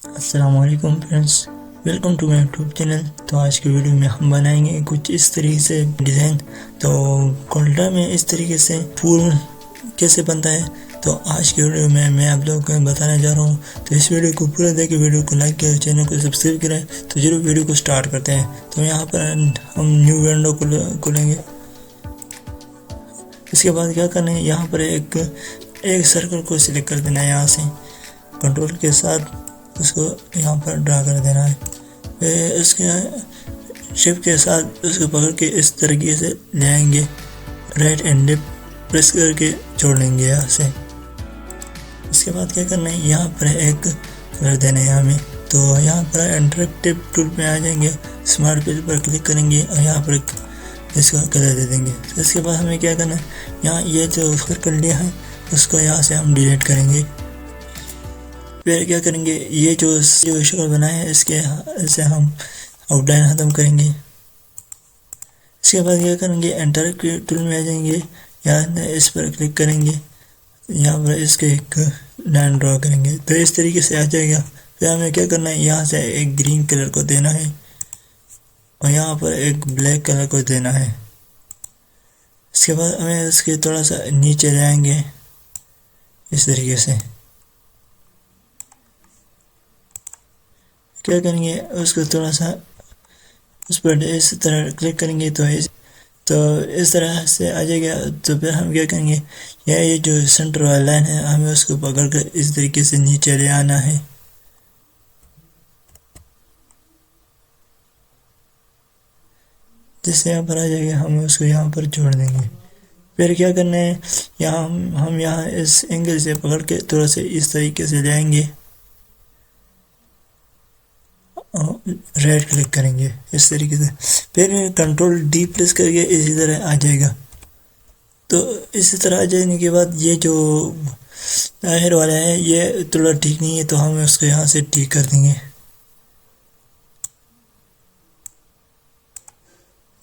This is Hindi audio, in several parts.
अस्सलामुअलैकुम friends, welcome to my YouTube channel. तो आज की वीडियो में हम बनाएंगे कुछ इस तरीके से डिज़ाइन। तो कोल्डा में इस तरीके से फूल कैसे बनता है, तो आज की वीडियो में मैं आप लोगों को बताने जा रहा हूँ। तो इस वीडियो को पूरा देखिए, वीडियो को लाइक करें, चैनल को सब्सक्राइब करें। तो जरूर वीडियो को स्टार्ट करते हैं। तो यहाँ पर हम न्यू विंडो खोलेंगे। इसके बाद क्या करना है, यहाँ पर एक सर्कल को सिलेक्ट कर देना है। यहाँ से कंट्रोल के साथ उसको यहाँ पर ड्रा कर देना है। फिर उसके शिफ्ट के साथ उसको पकड़ के इस तरीके से ले आएंगे, राइट एंड लेफ्ट प्रेस करके छोड़ देंगे यहाँ से। इसके बाद क्या करना है, यहाँ पर एक कर देना है हमें। तो यहाँ पर इंटरेक्टिव टूल पे आ जाएंगे, स्मार्ट पेज पर क्लिक करेंगे और यहाँ पर इसको कलर दे देंगे। तो इसके बाद हमें क्या करना है, यहाँ ये जो सर्कल लिया है उसको यहाँ से हम डिलीट करेंगे। फिर क्या करेंगे, ये जो शक्ल बनाए है इससे हम आउटलाइन खत्म करेंगे। इसके बाद क्या करेंगे, एंटर के टूल में आ जाएंगे, यहाँ इस पर क्लिक करेंगे, यहाँ पर इसके एक लाइन ड्रॉ करेंगे। तो इस तरीके से आ जाएगा। फिर हमें क्या करना है, यहाँ से एक ग्रीन कलर को देना है और यहाँ पर एक ब्लैक कलर को देना है। इसके बाद हमें इसके थोड़ा सा नीचे जाएंगे इस तरीके से। क्या करेंगे, उसको थोड़ा सा उस पर इस तरह क्लिक करेंगे तो इस तरह से आ जाएगा। तो फिर हम क्या करेंगे, ये जो सेंटर वाला लाइन है हमें उसको पकड़ कर इस तरीके से नीचे ले आना है। जिससे यहाँ पर आ जाएगा, हम उसको यहाँ पर जोड़ देंगे। फिर क्या करना है, यहाँ हम यहाँ इस एंगल से पकड़ के थोड़ा सा इस तरीके से ले आएंगे, राइट क्लिक करेंगे इस तरीके से। फिर कंट्रोल डी प्रेस करके इसी तरह आ जाएगा। तो इसी तरह आ जाने के बाद ये जो आखिर वाला है ये थोड़ा ठीक नहीं है, तो हम उसको यहाँ से ठीक कर देंगे।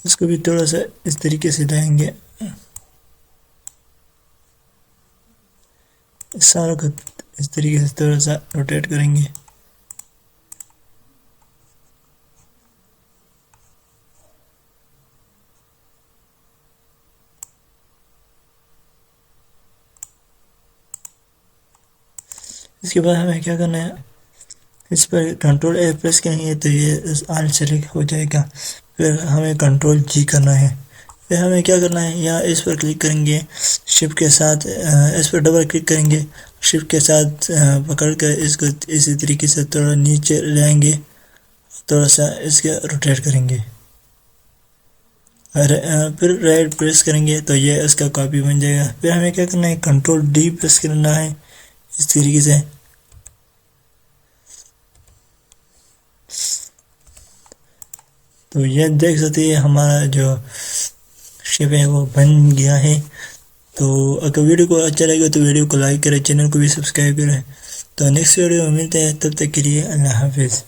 इसको भी थोड़ा सा इस तरीके से लाएंगे, सारों को इस तरीके से थोड़ा सा रोटेट करेंगे। इसके बाद हमें क्या करना है, इस पर कंट्रोल ए प्रेस करेंगे तो ये ऑल सेलेक्ट हो जाएगा। फिर हमें कंट्रोल जी करना है। फिर हमें क्या करना है, यहाँ इस पर क्लिक करेंगे, शिफ्ट के साथ इस पर डबल क्लिक करेंगे, शिफ्ट के साथ पकड़ कर इसको इसी तरीके से थोड़ा नीचे ले आएंगे, थोड़ा सा इसके रोटेट करेंगे और फिर राइट प्रेस करेंगे तो ये इसका कॉपी बन जाएगा। फिर हमें क्या करना है, कंट्रोल डी प्रेस करना है इस तरीके से। तो ये देख सकते हैं हमारा जो शेप है वो बन गया है। तो अगर वीडियो को अच्छा लगे तो वीडियो को लाइक करें, चैनल को भी सब्सक्राइब करें। तो नेक्स्ट वीडियो में मिलते हैं, तब तक के लिए अल्लाह हाफिज़।